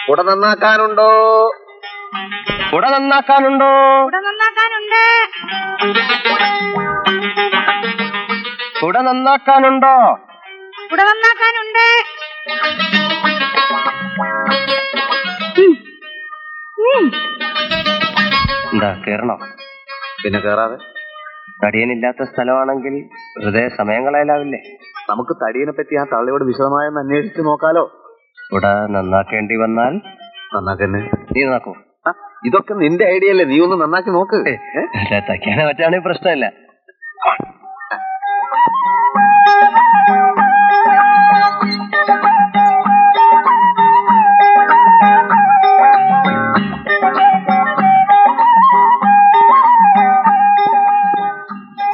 കുട നന്നാക്കാനുണ്ടോ? കുട നന്നാക്കാനുണ്ടോ? കുട നന്നാക്കാനുണ്ട്. കുട നന്നാക്കാനുണ്ടോ? കുട നന്നാക്കാനുണ്ട്. എന്താ കേറണോ? പിന്നെ കേറാതെ. തടിയനില്ലാത്ത സ്ഥലമാണെങ്കിൽ വെറുതെ സമയം കളയലാവില്ലേ? നമുക്ക് തടിയനെ പറ്റി ആ തള്ളിയോട് വിശദമായൊന്ന് അന്വേഷിച്ച് നോക്കാലോ. കുട നന്നാക്കേണ്ടി വന്നാൽ നന്നാക്കന്നെ. നീ നന്നാക്കൂ. ഇതൊക്കെ നിന്റെ ഐഡിയ അല്ലേ? നീ ഒന്ന് നന്നാക്കി നോക്ക്. തയ്ക്കാനെ പറ്റാണെങ്കിൽ പ്രശ്നമില്ല.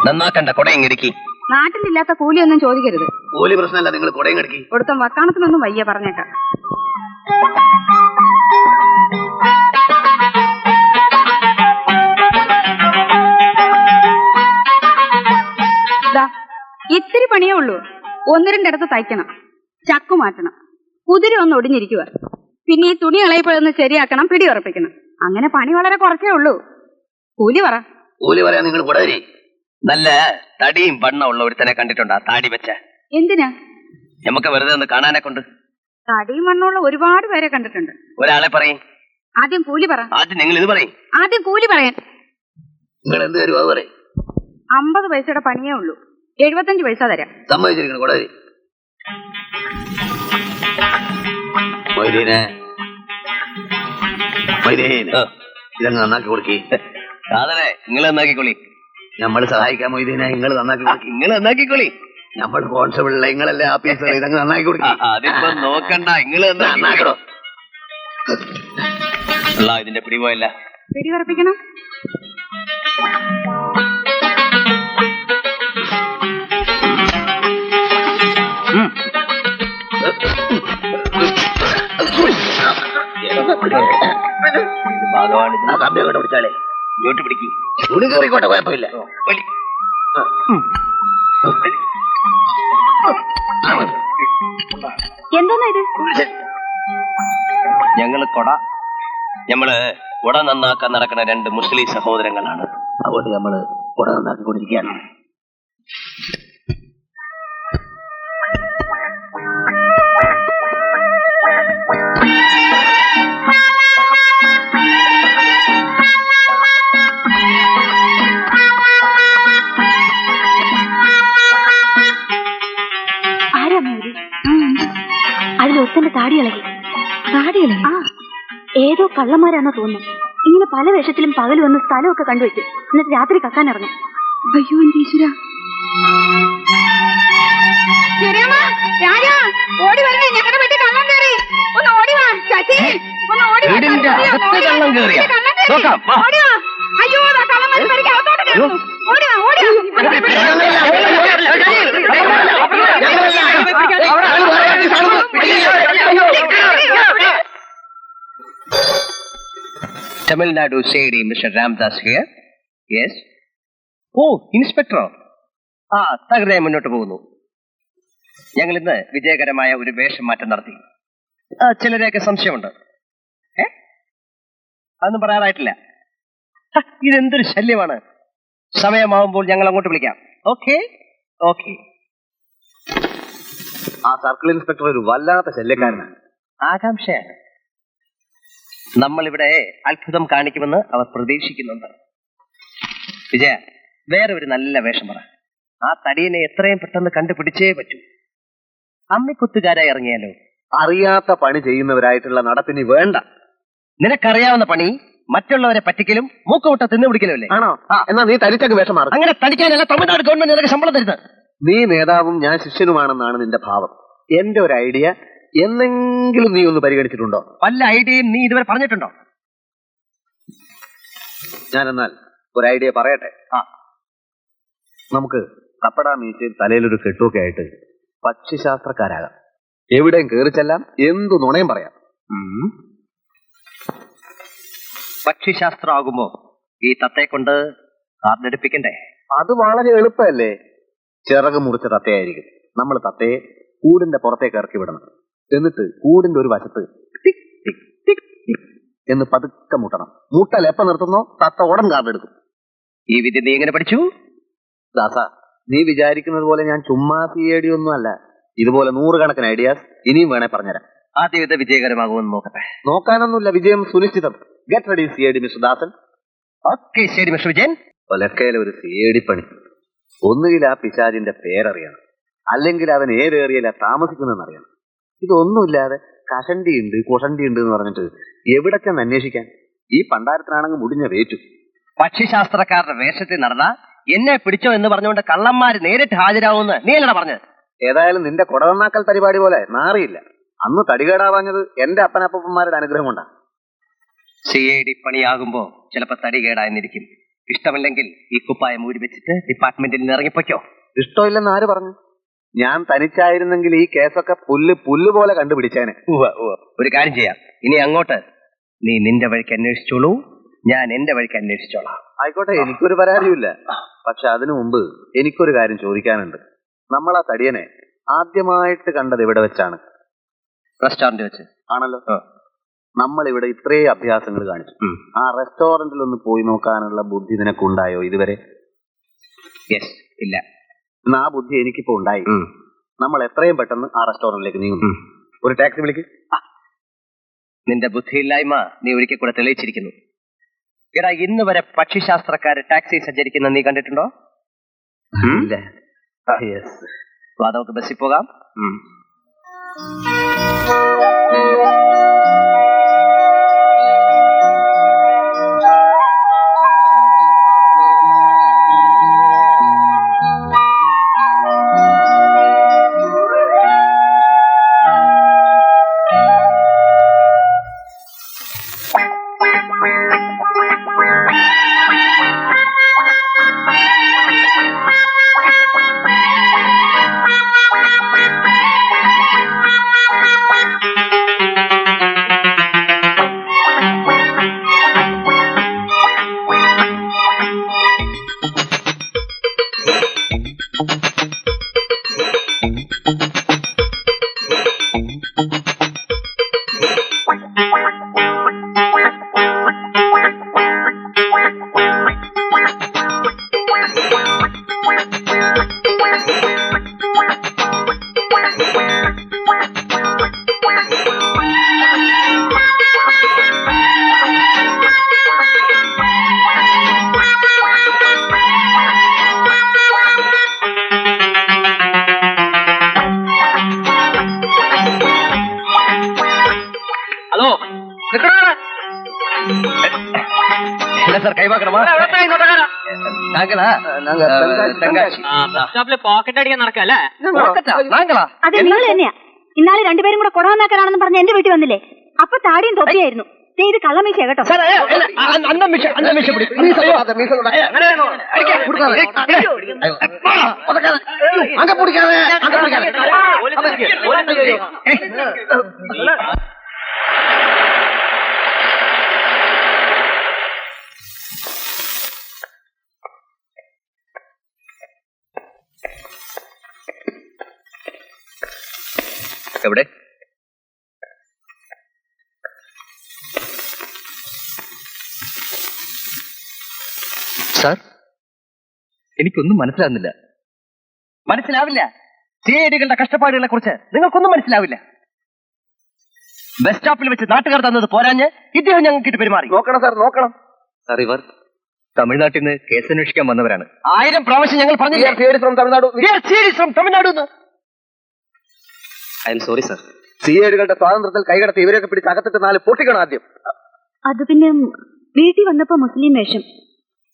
നന്നാക്കണ്ട, കുടയും കിടക്കി. നാട്ടിലില്ലാത്ത കൂലിയൊന്നും ചോദിക്കരുത്. കൂലി പ്രശ്നമല്ല, നിങ്ങൾ കുടയും കിടക്കി. കൊടുത്ത വക്കാണത്തിനൊന്നും വയ്യ പറഞ്ഞേക്കാം. ഇത്തിരി പണിയേ ഉള്ളൂ. ഒന്ന് രണ്ടിടത്ത് തയ്ക്കണം, ചക്കു മാറ്റണം, കുതിര ഒന്ന് ഒടിഞ്ഞിരിക്കുക, പിന്നെ ഈ തുണി ഇളയപ്പോഴൊന്ന് ശരിയാക്കണം, പിടി ഉറപ്പിക്കണം. അങ്ങനെ പണി വളരെ കുറച്ചേ ഉള്ളൂ. കൂലി പറ. കൂലി പറയാൻ നിങ്ങൾ കുടവരി. നല്ല തടിയും വണ്ണം ഉള്ള ഒരുത്തനെ കണ്ടിട്ടുണ്ടാ താടി വെച്ച? എന്തിനാ? നമുക്ക് വെറുതെ ഒന്ന് കാണാനെ കൊണ്ട്. തടിയും വണ്ണമുള്ള ഒരുപാട് പേരെ കണ്ടിട്ടുണ്ട്. ഒരാളെ പറയും. ആദ്യം കൂലി പറ. ആദ്യം നിങ്ങൾ ഇത് പറയും. ആദ്യം കൂലി പറയാൻ. നിങ്ങൾ എന്ത് തരും അത് പറയും. 50 പൈസയുടെ പണിയേ ഉള്ളൂ. 75 പൈസ തരാം. സമ്മതിച്ചിരിക്കണം കുടവരി. മൊയ്തീനെ, ഇതങ്ങ് നന്നാക്കി കൊടുക്കി. സാധനെ നിങ്ങൾ നന്നാക്കിക്കൊള്ളി. നമ്മൾ സഹായിക്കാൻ മൊയ്തീനെ, നിങ്ങൾ നന്നാക്കി കൊടുക്കി. നിങ്ങൾ നന്നാക്കിക്കൊള്ളി. നമ്മൾ കോൺസ്റ്റബിൾ, നിങ്ങളല്ലേ ആഫീസർ, ഇതങ്ങ് നന്നാക്കി കൊടുക്കി. അതിപ്പോ നോക്കണ്ട, നിങ്ങൾ നന്നാക്കണോ? ഇതിന്റെ പിടിപോയല്ല. പിടി ഉറപ്പിക്കണം. കമ്പിയോട്ട് പിടിച്ചാലേ ഇങ്ങോട്ട് പിടിക്കി. തുണി കയറിക്കോട്ടെ, കുഴപ്പമില്ല. എന്താ ഇത്? ഞങ്ങള് കുട നന്നാക്കാൻ നടക്കുന്ന 2 മുസ്ലിം സഹോദരങ്ങളാണ്. അതുകൊണ്ട് നമ്മള് കുട നന്നാക്കിക്കൊണ്ടിരിക്കുകയാണ്. അതിലൊത്തന്റെ താടി ഇളകി. ഏതോ കള്ളന്മാരാണെന്ന് തോന്നുന്നു. ഇങ്ങനെ പല വേഷത്തിലും പകൽ വന്ന് സ്ഥലമൊക്കെ കണ്ടുവയ്ക്കും, എന്നിട്ട് രാത്രി കക്കാൻ ഇറങ്ങും. അയ്യോ ഈശ്വരാ. ഓടി വരണേ, ഞങ്ങളുടെ വീട്ടിൽ കള്ളം കയറി. ഒന്ന് ഓടി വാ ചാച്ചി, ഒന്ന് ഓടി വാ. അയ്യോ കള്ളന്മാർ അകത്തോട്ട് കയറുന്നു. ഓടി വാ, ഓടി തമിഴ്നാട് സേഡി മിസ്റ്റർ രാംദാസ് ഹിയർ. യെസ്. ഓ, ഇൻസ്പെക്ടറോ? തകൃതിയായി മുന്നോട്ട് പോകുന്നു. ഞങ്ങൾ ഇന്ന് വിജയകരമായ ഒരു വേഷം മാറ്റം നടത്തി. ചിലരെയൊക്കെ സംശയമുണ്ട്. അതൊന്നും പറയാറായിട്ടില്ല. ഇതെന്തൊരു ശല്യമാണ്. സമയമാവുമ്പോൾ ഞങ്ങൾ അങ്ങോട്ട് വിളിക്കാം. Okay okay. ആ സർക്കിൾ ഇൻസ്പെക്ടർ ഒരു വല്ലാത്ത ശല്യക്കാരനാണ്. ആകാംക്ഷയാണ്. നമ്മളിവിടെ അത്ഭുതം കാണിക്കുമെന്ന് അവർ പ്രതീക്ഷിക്കുന്നുണ്ട്. വിജയ, വേറെ ഒരു നല്ല വേഷം പറ. ആ തടിയനെ എത്രയും പെട്ടെന്ന് കണ്ടുപിടിച്ചേ പറ്റൂ. അമ്മിക്കുത്തുകാരായി ഇറങ്ങിയാലോ? അറിയാത്ത പണി ചെയ്യുന്നവരായിട്ടുള്ള നടപ്പിനി വേണ്ട. നിനക്കറിയാവുന്ന പണി മറ്റുള്ളവരെ പറ്റിക്കലും മൂക്കുമുട്ട തിന്നുപിടിക്കലും അല്ലേ? ആണോ? എന്നാ നീ തനിച്ചൊക്കെ വേഷം മാറും. അങ്ങനെ തടിക്കാനല്ല തമിഴ്നാട് ഗവൺമെന്റ് നിനക്ക് ശമ്പളം തരുന്നത്. നീ നേതാവും ഞാൻ ശിഷ്യനുമാണെന്നാണ് നിന്റെ ഭാവം. എന്റെ ഒരു ഐഡിയ എന്നെങ്കിലും നീ ഒന്ന് പരിഗണിച്ചിട്ടുണ്ടോ? വല്ല ഐഡിയയും നീ ഇതുവരെ പറഞ്ഞിട്ടുണ്ടോ? ഞാനെന്നാൽ ഒരു ഐഡിയ പറയട്ടെ. നമുക്ക് കപ്പട മീശയിൽ തലയിലൊരു കെട്ടുമൊക്കെ ആയിട്ട് പക്ഷിശാസ്ത്രക്കാരാകാം. എവിടെയും കയറിച്ചെല്ലാം, എന്തു നുണയും പറയാം. പക്ഷിശാസ്ത്രമാകുമ്പോ ഈ തത്തയെ കൊണ്ട് കാർഡെടുപ്പിക്കണ്ടേ? അത് വളരെ എളുപ്പമല്ലേ. ചിറക് മുറിച്ച തത്തയായിരിക്കും. നമ്മൾ തത്തയെ കൂടിന്റെ പുറത്തേക്ക് ഇറക്കി വിടണം. എന്നിട്ട് കൂടിന്റെ ഒരു വശത്ത് ടിക് ടിക് എന്ന് പതുക്കെ മുട്ടണം. മുട്ടൽ എപ്പ നിർത്തുന്നോ തത്ത ഉടൻ കാർഡെടുക്കും. ഈ വിദ്യ നീ എങ്ങനെ പഠിച്ചു? ദാസ, നീ വിചാരിക്കുന്നത് പോലെ ഞാൻ ചുമ്മാ CID ഒന്നും അല്ല. ഇതുപോലെ 100 കണക്കിന് ഐഡിയാസ് ഇനിയും വേണേ പറഞ്ഞുതരാം. ആദ്യം ഇത് വിജയകരമാകുമെന്ന് നോക്കട്ടെ. നോക്കാനൊന്നുമില്ല, വിജയം സുനിശ്ചിതം. ഗെറ്റ് റെഡി CID മിസ്റ്റർ ദാസൻ. ഓക്കെ, ശരി മിസ്റ്റർ വിജയൻ. ഒലക്കയിലെ ഒരു CID പണി. ഒന്നുകിൽ ആ പിശാചിന്റെ പേരറിയണം, അല്ലെങ്കിൽ അവൻ ഏത് ഏറിയല്ല താമസിക്കുന്നതെന്ന് അറിയണം. ഇതൊന്നുമില്ലാതെ കഷണ്ടി ഉണ്ട് കുഷണ്ടി ഉണ്ട് എന്ന് പറഞ്ഞിട്ട് എവിടെ ചെന്ന് അന്വേഷിക്കാൻ? ഈ പണ്ടാരത്തിനാണെങ്കിൽ മുടിഞ്ഞ വേറ്റു. പക്ഷിശാസ്ത്രക്കാരുടെ വേഷത്തിൽ നടന്ന എന്നെ പിടിച്ചോ എന്ന് പറഞ്ഞുകൊണ്ട് കള്ളന്മാര് നേരിട്ട് ഹാജരാവുമെന്ന് നീ എന്നടാ പറഞ്ഞത്? ഏതായാലും നിന്റെ കൊടതന്നാക്കൽ പരിപാടി പോലെ നാറിയില്ല. അന്ന് തടികേടാവാഞ്ഞത് എന്റെ അപ്പനപ്പന്മാരുടെ അനുഗ്രഹം കൊണ്ടാണ്. CID പണിയാകുമ്പോ ചിലപ്പോ തടി കേടായെന്നിരിക്കും. ഇഷ്ടമല്ലെങ്കിൽ ഈ കുപ്പായ മൂടി വെച്ചിട്ട് ഡിപ്പാർട്ട്മെന്റിൽ നിന്ന് ഇറങ്ങിപ്പോയ്ക്കോ. ഇഷ്ടമില്ലെന്ന് ആര് പറഞ്ഞു? ഞാൻ തനിച്ചായിരുന്നെങ്കിൽ ഈ കേസൊക്കെ പുല്ല് പോലെ കണ്ടുപിടിച്ചേനെ. ഒരു കാര്യം ചെയ്യാം, ഇനി അങ്ങോട്ട് നീ നിന്റെ വഴിക്ക് അന്വേഷിച്ചോളൂ, ഞാൻ എന്റെ വഴിക്ക് അന്വേഷിച്ചോളാം. ആയിക്കോട്ടെ, എനിക്കൊരു പരാതിയില്ല. പക്ഷെ അതിനു മുമ്പ് എനിക്കൊരു കാര്യം ചോദിക്കാനുണ്ട്. നമ്മൾ ആ തടിയനെ ആദ്യമായിട്ട് കണ്ടത് എവിടെ വെച്ചാണ്? റെസ്റ്റോറന്റ് വെച്ച് ആണല്ലോ. നമ്മൾ ഇവിടെ ഇത്രയും അഭ്യാസങ്ങൾ കാണിച്ചു. ആ റെസ്റ്റോറന്റിൽ ഒന്ന് പോയി നോക്കാനുള്ള ബുദ്ധി നിനക്കുണ്ടായോ ഇതുവരെ? യെസ്, ഇല്ല. എന്നാ ആ ബുദ്ധി എനിക്കിപ്പോ ഉണ്ടായി. നമ്മൾ എത്രയും പെട്ടെന്ന് ആ റെസ്റ്റോറന്റിലേക്ക് നീങ്ങും. ഒരു ടാക്സി വിളിക്ക്. നിന്റെ ബുദ്ധിയില്ലായ്മ നീ ഒരിക്കൽ കൂടെ തെളിയിച്ചിരിക്കുന്നു. എടാ, ഇന്ന് വരെ പക്ഷിശാസ്ത്രക്കാര് ടാക്സി സഞ്ചരിക്കുന്ന നീ കണ്ടിട്ടുണ്ടോ? ഇല്ല. നമുക്ക് ബസ്സിൽ പോകാം. പോക്കറ്റ് അടിക്കാൻ നടക്കല്ലേ? അതെ, നിങ്ങൾ തന്നെയാ. ഇന്നാളെ രണ്ടുപേരും കൂടെ കൊടവന്നാക്കാനാണെന്ന് പറഞ്ഞ് എന്റെ വീട്ടിൽ വന്നില്ലേ? അപ്പൊ താടിയും തൊപ്പിയായിരുന്നു. ഇത് കള്ളമീശ കേട്ടോ. എവിടെ? സാർ, എനിക്കൊന്നും മനസ്സിലാകുന്നില്ല. മനസ്സിലാവില്ല? CIDകളുടെ കഷ്ടപ്പാടുകളെ കുറിച്ച് നിങ്ങൾക്കൊന്നും മനസ്സിലാവില്ല. ബസ് സ്റ്റോപ്പിൽ വെച്ച് നാട്ടുകാർ തന്നത് പോരാഞ്ഞ് ഇദ്ദേഹം ഞങ്ങൾക്ക് പെരുമാറി. നോക്കണം സാർ, നോക്കണം സാർ. ഇവർ തമിഴ്നാട്ടിൽ നിന്ന് കേസന്വേഷിക്കാൻ വന്നവരാണ്. 1000 പ്രാവശ്യം ഞങ്ങൾ പറഞ്ഞു Tamil Nadu. I'm sorry sir. CIDകളുടെ സ്വാതന്ത്ര്യത്തിൽ കൈകടത്തി ഇവരെയൊക്കെ പിടിച്ച് അകത്തിട്ട് 4 പൊട്ടിക്കണം ആദ്യം. അത് പിന്നെ വീട്ടിൽ വന്നപ്പോ മുസ്ലിം വേഷം,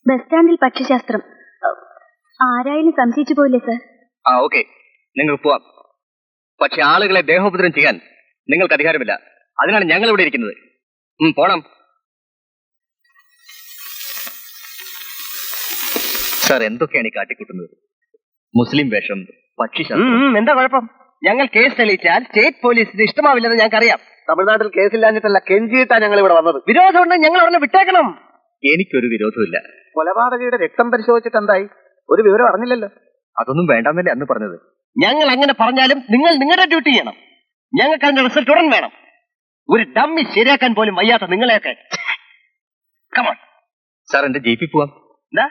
ബസ് സ്റ്റാൻഡിൽ പക്ഷിശാസ്ത്രം. ആരായാലും സംശയിച്ചു പോയില്ലേ സാർ? ഓക്കെ, നിങ്ങൾക്ക് പോവാം. പക്ഷെ ആളുകളെ ദേഹോപദ്രം ചെയ്യാൻ നിങ്ങൾക്ക് അധികാരമില്ല. അതിനാണ് ഞങ്ങൾ ഇവിടെ ഇരിക്കുന്നത്. പോണം. സാർ, എന്തൊക്കെയാണ് ഈ കാട്ടിക്കൂട്ടുന്നത്? മുസ്ലിം വേഷം, പക്ഷിശാസ്ത്രം. എന്താ കുഴപ്പം? ഞങ്ങൾ കേസ് തെളിയിച്ചാൽ സ്റ്റേറ്റ് പോലീസിന് ഇഷ്ടമാവില്ലെന്ന് ഞങ്ങൾക്കറിയാം. തമിഴ്നാട്ടിൽ കേസില്ലാഞ്ഞിട്ടല്ല, കെഞ്ചിയിട്ടാ ഞങ്ങൾ ഇവിടെ വന്നത്. വിരോധമുണ്ട്, ഞങ്ങൾ ഉടനെ വിട്ടേക്കണം. എനിക്കൊരു വിരോധമില്ല. കൊലപാതകയുടെ രക്തം പരിശോധിച്ചിട്ട് എന്തായി? ഒരു വിവരം അറിഞ്ഞില്ലല്ലോ. അതൊന്നും വേണ്ടെന്നല്ലേ അന്ന് പറഞ്ഞത്? ഞങ്ങൾ അങ്ങനെ പറഞ്ഞാലും നിങ്ങൾ നിങ്ങളുടെ ഡ്യൂട്ടി ചെയ്യണം. ഞങ്ങൾക്ക് അതിന്റെ റിസൾട്ട് ഉടൻ വേണം. ഒരു ഡമ്മി ശരിയാക്കാൻ പോലും വയ്യാത്ത നിങ്ങളെയൊക്കെ. കമോൺ സാർ എന്റെ ജീപ്പിൽ പോവാം. എന്താ?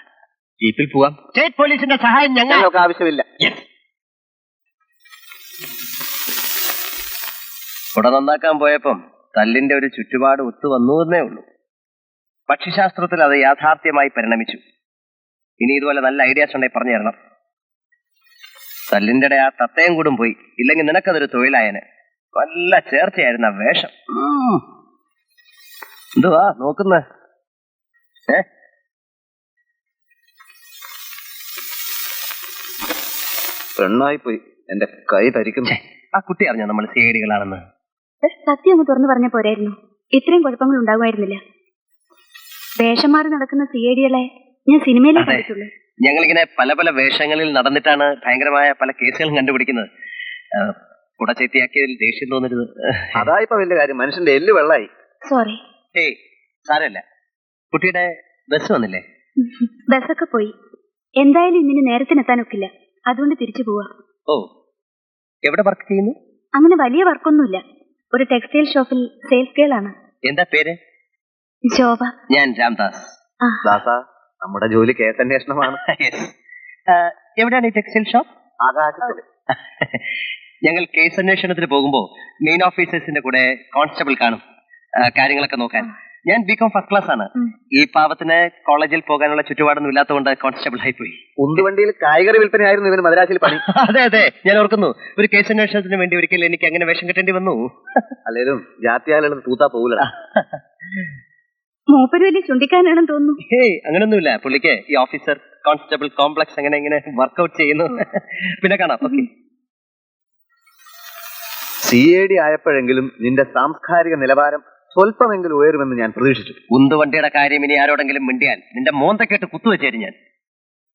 ജീപ്പിൽ പോവാം. സ്റ്റേറ്റ് പോലീസിന്റെ സഹായം ഞങ്ങൾക്ക് ആവശ്യമില്ല. കുട നന്നാക്കാൻ പോയപ്പം തല്ലിന്റെ ഒരു ചുറ്റുപാട് ഒത്തു വന്നു എന്നേ ഉള്ളൂ. പക്ഷിശാസ്ത്രത്തിൽ അത് യാഥാർത്ഥ്യമായി പരിണമിച്ചു. ഇനി ഇതുപോലെ നല്ല ഐഡിയാസ് ഉണ്ടെങ്കിൽ പറഞ്ഞു തരണം. തല്ലിന്റെ ആ തത്തയും കൂടും പോയി. ഇല്ലെങ്കിൽ നിനക്കതൊരു തൊഴിലായന്. നല്ല ചേർച്ചയായിരുന്ന വേഷം. എന്തുവാ നോക്കുന്ന? പെണ്ണായി പോയി. എന്റെ കൈ തരിക്കുന്നു. ആ കുട്ടി അറിഞ്ഞോ നമ്മൾ സിഐഡികളാണെന്ന്? സത്യം അങ്ങ് തുറന്നു പറഞ്ഞ പോരായിരുന്നു. ഇത്രയും കുഴപ്പങ്ങൾ ഉണ്ടാകുമായിരുന്നില്ല. വേഷം മാറി നടക്കുന്ന സിഐഡികളെ ഞാൻ സിനിമയിലേ കണ്ടിട്ടുള്ളൂ. ഞങ്ങളിങ്ങനെ പല പല വേഷങ്ങളിൽ നടന്നിട്ടാണ് ഭയങ്കരമായ പല കേസുകളും കണ്ടുപിടിക്കുന്നത്. കുട ചേത്തിയാക്കിയതിൽ ദേഷ്യം തോന്നരുത്. അതായിപ്പോ വലിയ കാര്യം. മനുഷ്യന്റെ എല്ല് വെള്ളായി. സോറി. ഏയ് സാരമില്ല. കുട്ടിയുടെ ബസ് വന്നില്ലേ? ബസ്സൊക്കെ പോയി. എന്തായാലും ഇന്നിന് നേരത്തിനെത്താനൊക്കില്ല. അതുകൊണ്ട് തിരിച്ചു പോവാ. ഓ, എവിടെ വർക്ക് ചെയ്യുന്നു? അങ്ങനെ വലിയ വർക്കൊന്നുമില്ല. ഒരു ടെക്സ്റ്റൈൽ ഷോപ്പിൽ സെയിൽസ് ഗേൾ ആണ്. എന്താ പേര്? ശോഭ. ഞാൻ രാംദാസ്. ദാസാ, നമ്മുടെ ജോലി കേസന്വേഷണമാണ്. എവിടെയാണ് ഈ ടെക്സ്റ്റൈൽ ഷോപ്പ്? ആകാശത്തില്. ഞങ്ങൾ കേസ് അന്വേഷണത്തിന് പോകുമ്പോ മെയിൻ ഓഫീസേഴ്സിന്റെ കൂടെ കോൺസ്റ്റബിൾ കാണും, കാര്യങ്ങളൊക്കെ നോക്കാൻ. ഞാൻ ബികോം ഫസ്റ്റ് ക്ലാസ് ആണ്. ഈ പാവത്തിന് കോളേജിൽ പോകാനുള്ള ചുറ്റുപാടൊന്നും ഇല്ലാത്തതുകൊണ്ട് കോൺസ്റ്റബിൾ ആയിപ്പോയി. ഉന്തുവണ്ടിയിൽ കായികറി വിൽപ്പനയായിരുന്നു ഇവന് മദ്രാസിൽ പണി. അതെ അതെ, ഞാൻ ഓർക്കുന്നു. ഒരു കേസ് അന്വേഷണത്തിന് വേണ്ടി ഒരിക്കലും എനിക്ക് അങ്ങനെ വേഷം കെട്ടേണ്ടി വന്നു. അല്ലേലും ജാത്യാലും തൂത്താ പോകൂല. മൂപ്പര് വലിയ ചുണ്ടിക്കാനാണെന്ന് തോന്നുന്നു. ഹേയ്, അങ്ങനൊന്നുമില്ല. പുള്ളിക്ക് ഈ ഓഫീസർ കോൺസ്റ്റബിൾ കോംപ്ലക്സ് അങ്ങനെ ഇങ്ങനെ വർക്ക്ഔട്ട് ചെയ്യുന്നു. പിന്നെ കാണാം. ഓക്കെ. CID ആയപ്പോഴെങ്കിലും നിന്റെ സാംസ്കാരിക നിലവാരം സ്വല്പമെങ്കിലും ഉയരുമെന്ന് ഞാൻ പ്രതീക്ഷിച്ചു. ഉന്തുവണ്ടിയുടെ കാര്യം ഇനി ആരോടെങ്കിലും മിണ്ടിയാൽ നിന്റെ മോന്തക്കെട്ട് കുത്തുവെച്ചേരും ഞാൻ.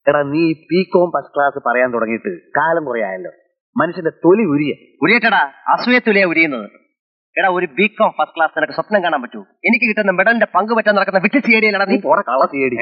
എടാ, നീ ബികോം ഫസ്റ്റ് ക്ലാസ് പറയാൻ തുടങ്ങിയിട്ട് കാലം കുറേ ആയല്ലോ. മനുഷ്യന്റെ തൊലി ഉരിയട്ടടാ, അസൂയത്തുലിയാ ഉരിയുന്നത്. എടാ, ഒരു ബികോം ഫസ്റ്റ് ക്ലാസ് നിനക്ക് സ്വപ്നം കാണാൻ പറ്റൂ? എനിക്ക് കിട്ടുന്ന മെഡലിന്റെ പങ്ക് പറ്റാൻ നടക്കുന്ന വിറ്റ് CID നീ പോടെ കള CID.